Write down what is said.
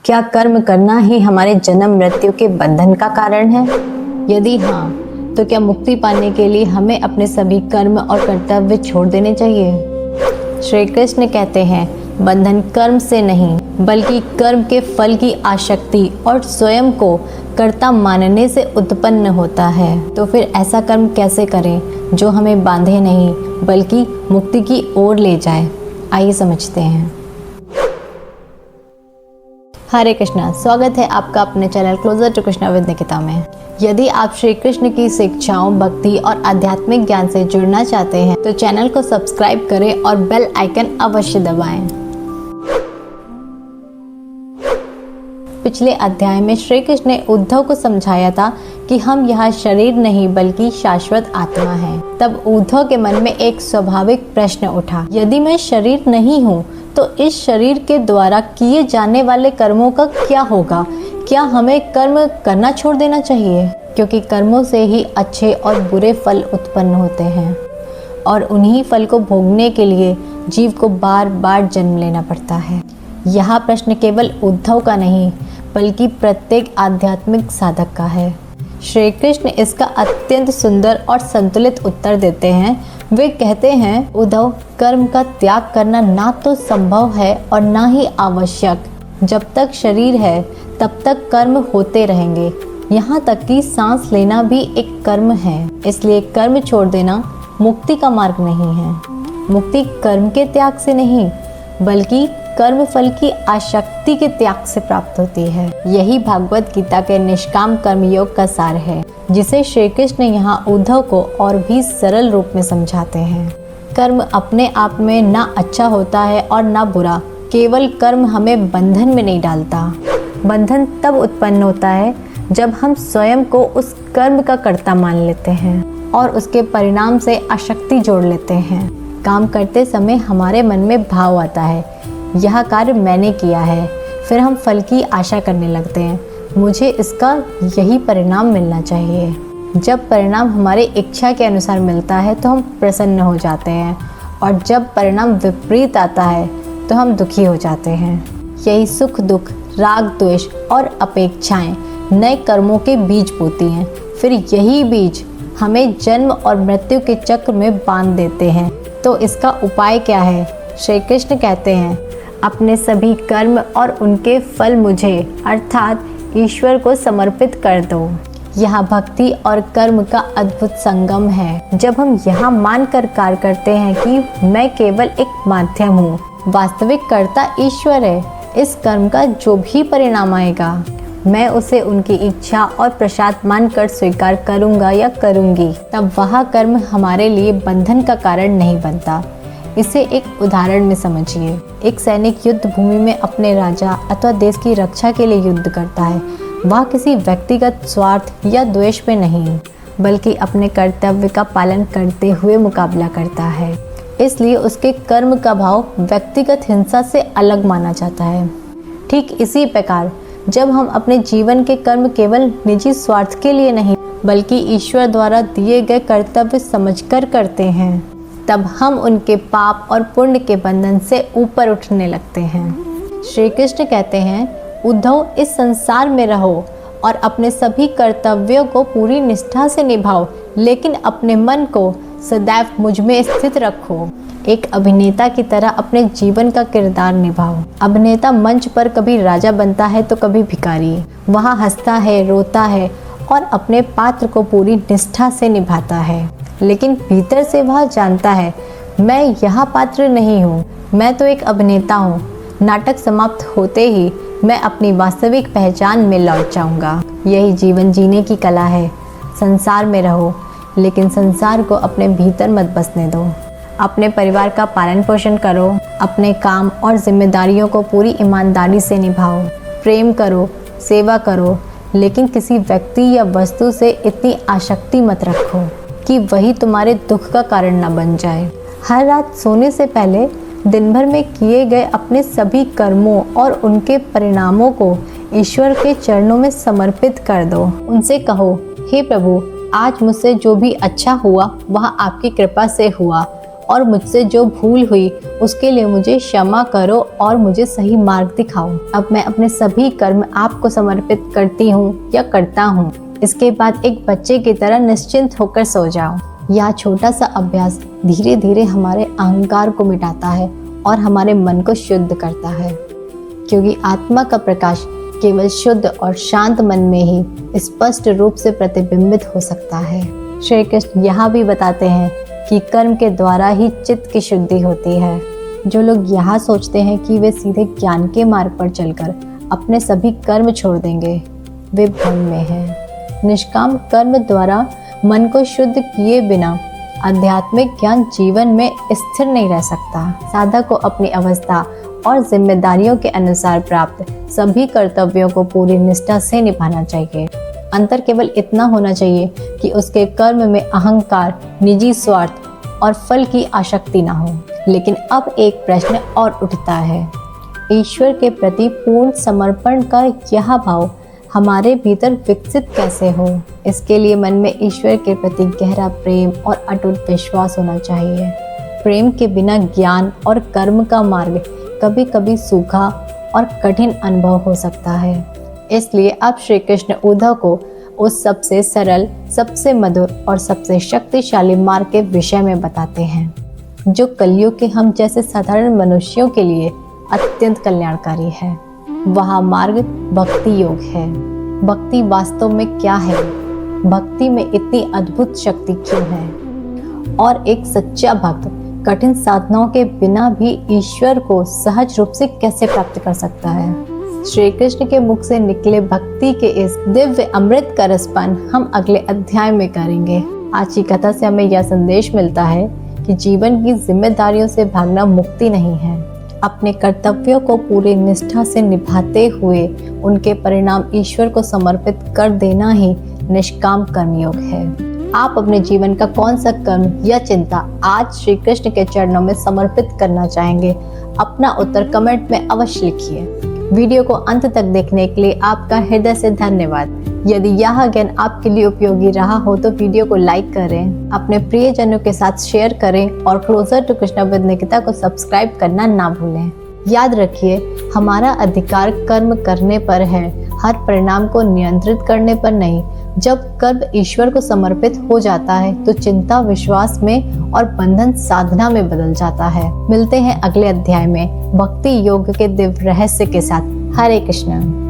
क्या कर्म करना ही हमारे जन्म मृत्यु के बंधन का कारण है? यदि हाँ, तो क्या मुक्ति पाने के लिए हमें अपने सभी कर्म और कर्तव्य छोड़ देने चाहिए? श्री कृष्ण कहते हैं, बंधन कर्म से नहीं बल्कि कर्म के फल की आसक्ति और स्वयं को कर्ता मानने से उत्पन्न होता है। तो फिर ऐसा कर्म कैसे करें जो हमें बांधे नहीं बल्कि मुक्ति की ओर ले जाए? आइए समझते हैं। हरे कृष्णा, स्वागत है आपका अपने channel closer to Krishna with Nikita में। यदि आप श्री कृष्ण की शिक्षाओं, भक्ति और आध्यात्मिक ज्ञान से जुड़ना चाहते हैं तो चैनल को सब्सक्राइब करें और बेल आइकन अवश्य दबाएं। पिछले अध्याय में श्री कृष्ण ने उद्धव को समझाया था कि हम यह शरीर नहीं बल्कि शाश्वत आत्मा हैं। तब उद्धव के मन में एक स्वाभाविक प्रश्न उठा, यदि मैं शरीर नहीं हूँ तो इस शरीर के द्वारा किए जाने वाले कर्मों का क्या होगा? क्या हमें कर्म करना छोड़ देना चाहिए? क्योंकि कर्मों से ही अच्छे और बुरे फल उत्पन्न होते हैं और उन्हीं फल को भोगने के लिए जीव को बार बार जन्म लेना पड़ता है। यह प्रश्न केवल उद्धव का नहीं बल्कि प्रत्येक आध्यात्मिक साधक का है। श्री कृष्ण इसका अत्यंत सुंदर और संतुलित उत्तर देते हैं। वे कहते हैं, उद्धव, कर्म का त्याग करना ना तो संभव है और ना ही आवश्यक। जब तक शरीर है तब तक कर्म होते रहेंगे। यहाँ तक कि सांस लेना भी एक कर्म है। इसलिए कर्म छोड़ देना मुक्ति का मार्ग नहीं है। मुक्ति कर्म के त्याग से नहीं बल्कि कर्म फल की आसक्ति के त्याग से प्राप्त होती है। यही भागवत गीता के निष्काम कर्म योग का सार है, जिसे श्री कृष्ण यहाँ उद्धव को और भी सरल रूप में समझाते हैं। कर्म अपने आप में ना अच्छा होता है और ना बुरा। केवल कर्म हमें बंधन में नहीं डालता। बंधन तब उत्पन्न होता है जब हम स्वयं को उस कर्म का कर्ता मान लेते हैं और उसके परिणाम से आसक्ति जोड़ लेते हैं। काम करते समय हमारे मन में भाव आता है, यह कार्य मैंने किया है। फिर हम फल की आशा करने लगते हैं, मुझे इसका यही परिणाम मिलना चाहिए। जब परिणाम हमारी इच्छा के अनुसार मिलता है तो हम प्रसन्न हो जाते हैं और जब परिणाम विपरीत आता है तो हम दुखी हो जाते हैं। यही सुख दुख, राग द्वेष और अपेक्षाएं नए कर्मों के बीज बोती हैं। फिर यही बीज हमें जन्म और मृत्यु के चक्र में बांध देते हैं। तो इसका उपाय क्या है? श्री कृष्ण कहते हैं, अपने सभी कर्म और उनके फल मुझे अर्थात ईश्वर को समर्पित कर दो। यह भक्ति और कर्म का अद्भुत संगम है। जब हम यहाँ मानकर कार्य करते हैं कि मैं केवल एक माध्यम हूँ, वास्तविक कर्ता ईश्वर है। इस कर्म का जो भी परिणाम आएगा मैं उसे उनकी इच्छा और प्रसाद मानकर स्वीकार करूँगा या करूँगी। तब वह कर्म हमारे लिए बंधन का कारण नहीं बनता। इसे एक उदाहरण में समझिए। एक सैनिक युद्ध भूमि में अपने राजा अथवा देश की रक्षा के लिए युद्ध करता है। वह किसी व्यक्तिगत स्वार्थ या द्वेष में नहीं बल्कि अपने कर्तव्य का पालन करते हुए मुकाबला करता है। इसलिए उसके कर्म का भाव व्यक्तिगत हिंसा से अलग माना जाता है। ठीक इसी प्रकार जब हम अपने जीवन के कर्म केवल निजी स्वार्थ के लिए नहीं बल्कि ईश्वर द्वारा दिए गए कर्तव्य समझकर करते हैं, तब हम उनके पाप और पुण्य के बंधन से ऊपर उठने लगते हैं। श्री कृष्ण कहते हैं, उद्धव, इस संसार में रहो और अपने सभी कर्तव्यों को पूरी निष्ठा से निभाओ, लेकिन अपने मन को सदैव मुझ में स्थित रखो। एक अभिनेता की तरह अपने जीवन का किरदार निभाओ। अभिनेता मंच पर कभी राजा बनता है तो कभी भिखारी। वहाँ हंसता है, रोता है और अपने पात्र को पूरी निष्ठा से निभाता है, लेकिन भीतर से वह जानता है, मैं यह पात्र नहीं हूँ, मैं तो एक अभिनेता हूँ। नाटक समाप्त होते ही मैं अपनी वास्तविक पहचान में लौट जाऊँगा। यही जीवन जीने की कला है। संसार में रहो लेकिन संसार को अपने भीतर मत बसने दो। अपने परिवार का पालन पोषण करो। अपने काम और जिम्मेदारियों को पूरी ईमानदारी से निभाओ। प्रेम करो, सेवा करो, लेकिन किसी व्यक्ति या वस्तु से इतनी आसक्ति मत रखो कि वही तुम्हारे दुख का कारण न बन जाए। हर रात सोने से पहले दिन भर में किए गए अपने सभी कर्मों और उनके परिणामों को ईश्वर के चरणों में समर्पित कर दो। उनसे कहो, हे प्रभु, आज मुझसे जो भी अच्छा हुआ वह आपकी कृपा से हुआ और मुझसे जो भूल हुई उसके लिए मुझे क्षमा करो और मुझे सही मार्ग दिखाओ। अब मैं अपने सभी कर्म आपको समर्पित करती हूँ या करता हूँ। इसके बाद एक बच्चे की तरह निश्चिंत होकर सो जाओ। यह छोटा सा अभ्यास धीरे धीरे हमारे अहंकार को मिटाता है और हमारे मन को शुद्ध करता है, क्योंकि आत्मा का प्रकाश केवल शुद्ध और शांत मन में ही स्पष्ट रूप से प्रतिबिंबित हो सकता है। श्री कृष्ण यहाँ भी बताते हैं कि कर्म के द्वारा ही चित्त की शुद्धि होती है। जो लोग यहाँ सोचते हैं कि वे सीधे ज्ञान के मार्ग पर चलकर अपने सभी कर्म छोड़ देंगे, वे भ्रम में हैं। निष्काम कर्म द्वारा मन को शुद्ध किए बिना आध्यात्मिक ज्ञान जीवन में स्थिर नहीं रह सकता। साधक को अपनी अवस्था और जिम्मेदारियों के अनुसार प्राप्त सभी कर्तव्यों को पूरी निष्ठा से निभाना चाहिए। अंतर केवल इतना होना चाहिए कि उसके कर्म में अहंकार, निजी स्वार्थ और फल की आसक्ति न हो। लेकिन अब एक प्रश्न और उठता है, ईश्वर के प्रति पूर्ण समर्पण का यह भाव हमारे भीतर विकसित कैसे हो? इसके लिए मन में ईश्वर के प्रति गहरा प्रेम और अटूट विश्वास होना चाहिए। प्रेम के बिना ज्ञान और कर्म का मार्ग कभी कभी सूखा और कठिन अनुभव हो सकता है। इसलिए अब श्री कृष्ण उद्धव को उस सबसे सरल, सबसे मधुर और सबसे शक्तिशाली मार्ग के विषय में बताते हैं, जो कलयुग के हम जैसे साधारण मनुष्यों के लिए अत्यंत कल्याणकारी है। वह मार्ग भक्ति योग है। भक्ति वास्तव में क्या है? भक्ति में इतनी अद्भुत शक्ति क्यों है? और एक सच्चा भक्त कठिन साधनाओं के बिना भी ईश्वर को सहज रूप से कैसे प्राप्त कर सकता है? श्री कृष्ण के मुख से निकले भक्ति के इस दिव्य अमृत का रसपान हम अगले अध्याय में करेंगे। आज की कथा से हमें यह संदेश मिलता है कि जीवन की जिम्मेदारियों से भागना मुक्ति नहीं है। अपने कर्तव्यों को पूरी निष्ठा से निभाते हुए उनके परिणाम ईश्वर को समर्पित कर देना ही निष्काम कर्मयोग है। आप अपने जीवन का कौन सा कर्म या चिंता आज श्री कृष्ण के चरणों में समर्पित करना चाहेंगे? अपना उत्तर कमेंट में अवश्य लिखिए। वीडियो को अंत तक देखने के लिए आपका हृदय से धन्यवाद। यदि यह ज्ञान आपके लिए उपयोगी रहा हो तो वीडियो को लाइक करें, अपने प्रियजनों के साथ शेयर करें और closer to Krishna with Nikita को सब्सक्राइब करना ना भूलें। याद रखिए, हमारा अधिकार कर्म करने पर है, हर परिणाम को नियंत्रित करने पर नहीं। जब कर्म ईश्वर को समर्पित हो जाता है तो चिंता विश्वास में और बंधन साधना में बदल जाता है। मिलते हैं अगले अध्याय में भक्ति योग के दिव्य रहस्य के साथ। हरे कृष्ण।